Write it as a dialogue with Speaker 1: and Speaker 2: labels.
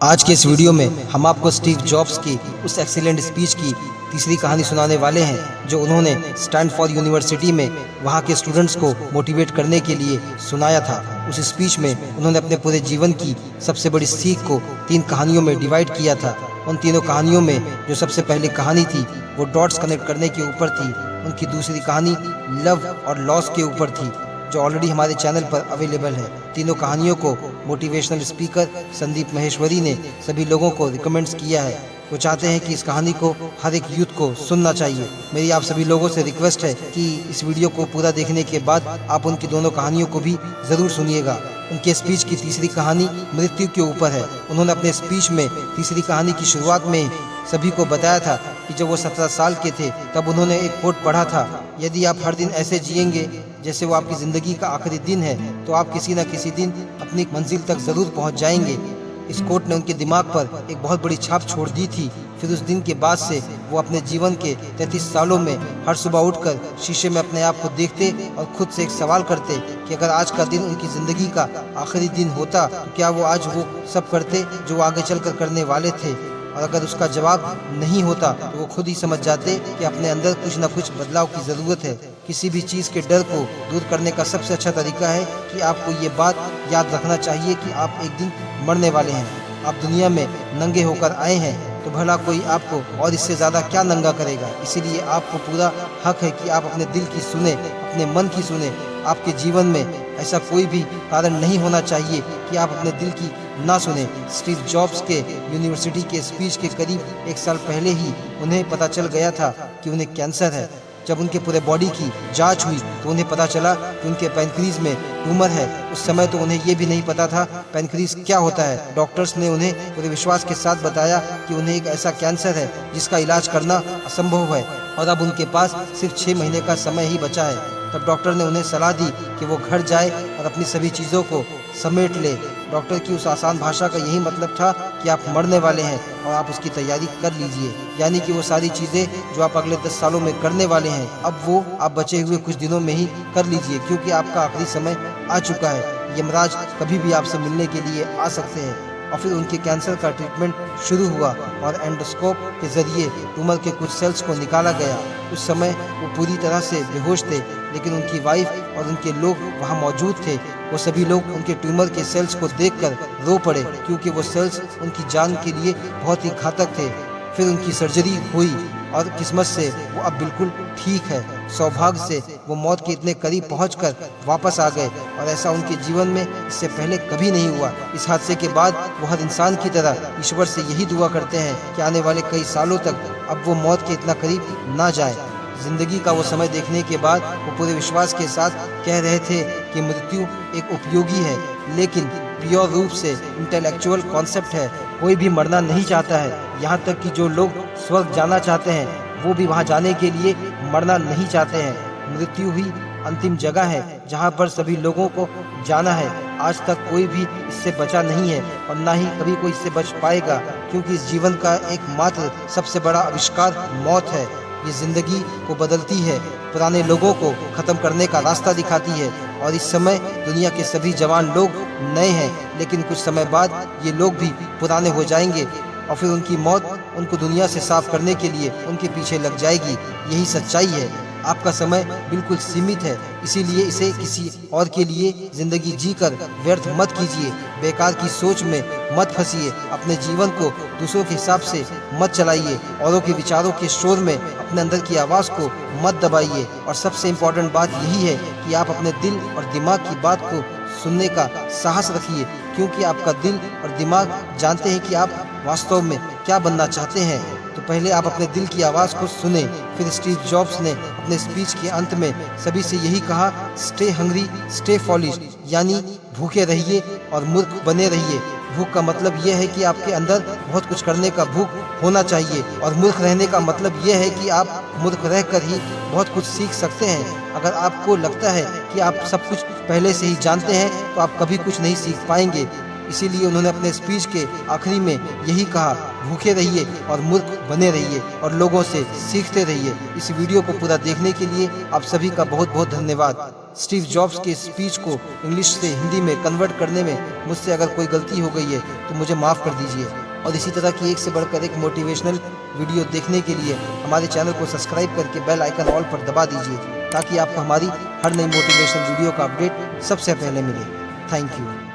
Speaker 1: आज के इस वीडियो में हम आपको स्टीव जॉब्स की उस एक्सीलेंट स्पीच की तीसरी कहानी सुनाने वाले हैं जो उन्होंने स्टैनफोर्ड यूनिवर्सिटी में वहां के स्टूडेंट्स को मोटिवेट करने के लिए सुनाया था। उस स्पीच में उन्होंने अपने पूरे जीवन की सबसे बड़ी सीख को 3 कहानियों में डिवाइड किया था। उन तीनों कहानियों में जो सबसे पहली कहानी थी वो डॉट्स कनेक्ट करने के ऊपर थी। उनकी दूसरी कहानी लव और लॉस के ऊपर थी जो ऑलरेडी हमारे चैनल पर अवेलेबल है। तीनों कहानियों को मोटिवेशनल स्पीकर संदीप महेश्वरी ने सभी लोगों को रिकमेंड्स किया है। वो चाहते हैं कि इस कहानी को हर एक यूथ को सुनना चाहिए। मेरी आप सभी लोगों से रिक्वेस्ट है कि इस वीडियो को पूरा देखने के बाद आप उनकी दोनों कहानियों को भी ज़रूर सुनिएगा। उनके स्पीच की तीसरी कहानी मृत्यु के ऊपर है। उन्होंने अपने स्पीच में तीसरी कहानी की शुरुआत में सभी को बताया था कि जब वो 17 साल के थे तब उन्होंने एक कोट पढ़ा था, यदि आप हर दिन ऐसे जिएंगे जैसे वो आपकी ज़िंदगी का आखिरी दिन है तो आप किसी न किसी दिन अपनी मंजिल तक ज़रूर पहुंच जाएंगे। इस कोट ने उनके दिमाग पर एक बहुत बड़ी छाप छोड़ दी थी। फिर उस दिन के बाद से वो अपने जीवन के 33 सालों में हर सुबह उठकर शीशे में अपने आप को देखते और खुद से एक सवाल करते कि अगर आज का दिन उनकी ज़िंदगी का आखिरी दिन होता तो क्या वो आज वो सब करते जो वो आगे चलकर करने वाले थे। और अगर उसका जवाब नहीं होता तो वो खुद ही समझ जाते कि अपने अंदर कुछ न कुछ बदलाव की ज़रूरत है। किसी भी चीज़ के डर को दूर करने का सबसे अच्छा तरीका है कि आपको ये बात याद रखना चाहिए कि आप एक दिन मरने वाले हैं। आप दुनिया में नंगे होकर आए हैं तो भला कोई आपको और इससे ज़्यादा क्या नंगा करेगा। इसीलिए आपको पूरा हक है कि आप अपने दिल की सुने, अपने मन की सुने। आपके जीवन में ऐसा कोई भी कारण नहीं होना चाहिए कि आप अपने दिल की ना सुने। स्टीव जॉब्स के यूनिवर्सिटी के स्पीच के करीब 1 साल पहले ही उन्हें पता चल गया था कि उन्हें कैंसर है। जब उनके पूरे बॉडी की जांच हुई तो उन्हें पता चला कि उनके पैनक्रीज में ट्यूमर है। उस समय तो उन्हें ये भी नहीं पता था पैनक्रीज क्या होता है। डॉक्टर्स ने उन्हें पूरे विश्वास के साथ बताया कि उन्हें एक ऐसा कैंसर है जिसका इलाज करना असंभव है और अब उनके पास सिर्फ 6 महीने का समय ही बचा है। तब डॉक्टर ने उन्हें सलाह दी कि वो घर जाए और अपनी सभी चीज़ों को समेट ले। डॉक्टर की उस आसान भाषा का यही मतलब था कि आप मरने वाले हैं और आप उसकी तैयारी कर लीजिए, यानी कि वो सारी चीज़ें जो आप अगले 10 सालों में करने वाले हैं अब वो आप बचे हुए कुछ दिनों में ही कर लीजिए, क्योंकि आपका आखिरी समय आ चुका है। यमराज कभी भी आपसे मिलने के लिए आ सकते हैं। और फिर उनके कैंसर का ट्रीटमेंट शुरू हुआ और एंडोस्कोप के जरिए ट्यूमर के कुछ सेल्स को निकाला गया। उस समय वो पूरी तरह से बेहोश थे, लेकिन उनकी वाइफ और उनके लोग वहाँ मौजूद थे। वो सभी लोग उनके ट्यूमर के सेल्स को देखकर रो पड़े, क्योंकि वो सेल्स उनकी जान के लिए बहुत ही घातक थे। फिर उनकी सर्जरी हुई और किस्मत से वो अब बिल्कुल ठीक है। सौभाग्य से वो मौत के इतने करीब पहुंचकर वापस आ गए और ऐसा उनके जीवन में इससे पहले कभी नहीं हुआ। इस हादसे के बाद वो हर इंसान की तरह ईश्वर से यही दुआ करते हैं कि आने वाले कई सालों तक अब वो मौत के इतना करीब ना जाए। जिंदगी का वो समय देखने के बाद वो पूरे विश्वास के साथ कह रहे थे कि मृत्यु एक उपयोगी है लेकिन प्योर रूप से इंटेलेक्चुअल कॉन्सेप्ट है। कोई भी मरना नहीं चाहता है, यहाँ तक कि जो लोग स्वर्ग जाना चाहते हैं वो भी वहाँ जाने के लिए मरना नहीं चाहते हैं। मृत्यु ही अंतिम जगह है जहाँ पर सभी लोगों को जाना है। आज तक कोई भी इससे बचा नहीं है और ना ही कभी कोई इससे बच पाएगा, क्योंकि इस जीवन का एकमात्र सबसे बड़ा आविष्कार मौत है। ये जिंदगी को बदलती है, पुराने लोगों को ख़त्म करने का रास्ता दिखाती है और इस समय दुनिया के सभी जवान लोग नए हैं, लेकिन कुछ समय बाद ये लोग भी पुराने हो जाएंगे और फिर उनकी मौत उनको दुनिया से साफ करने के लिए उनके पीछे लग जाएगी। यही सच्चाई है। आपका समय बिल्कुल सीमित है, इसीलिए इसे किसी और के लिए ज़िंदगी जीकर व्यर्थ मत कीजिए। बेकार की सोच में मत फंसिए। अपने जीवन को दूसरों के हिसाब से मत चलाइए। औरों के विचारों के शोर में अपने अंदर की आवाज़ को मत दबाइए। और सबसे इम्पोर्टेंट बात यही है कि आप अपने दिल और दिमाग की बात को सुनने का साहस रखिए, क्योंकि आपका दिल और दिमाग जानते हैं कि आप वास्तव में क्या बनना चाहते हैं। तो पहले आप अपने दिल की आवाज़ को सुने। फिर स्टीव जॉब्स ने अपने स्पीच के अंत में सभी से यही कहा, स्टे हंग्री स्टे फॉलिश, यानी भूखे रहिए और मूर्ख बने रहिए। भूख का मतलब यह है कि आपके अंदर बहुत कुछ करने का भूख होना चाहिए और मूर्ख रहने का मतलब यह है कि आप मूर्ख रहकर ही बहुत कुछ सीख सकते हैं। अगर आपको लगता है कि आप सब कुछ पहले से ही जानते हैं तो आप कभी कुछ नहीं सीख पाएंगे। इसीलिए उन्होंने अपने स्पीच के आखिरी में यही कहा, भूखे रहिए और मूर्ख बने रहिए और लोगों से सीखते रहिए। इस वीडियो को पूरा देखने के लिए आप सभी का बहुत बहुत धन्यवाद। स्टीव जॉब्स के स्पीच को इंग्लिश से हिंदी में कन्वर्ट करने में मुझसे अगर कोई गलती हो गई है तो मुझे माफ़ कर दीजिए। और इसी तरह की एक से बढ़कर एक मोटिवेशनल वीडियो देखने के लिए हमारे चैनल को सब्सक्राइब करके बेल आइकन ऑल पर दबा दीजिए, ताकि आपको हमारी हर नई मोटिवेशनल वीडियो का अपडेट सबसे पहले मिले। Thank you.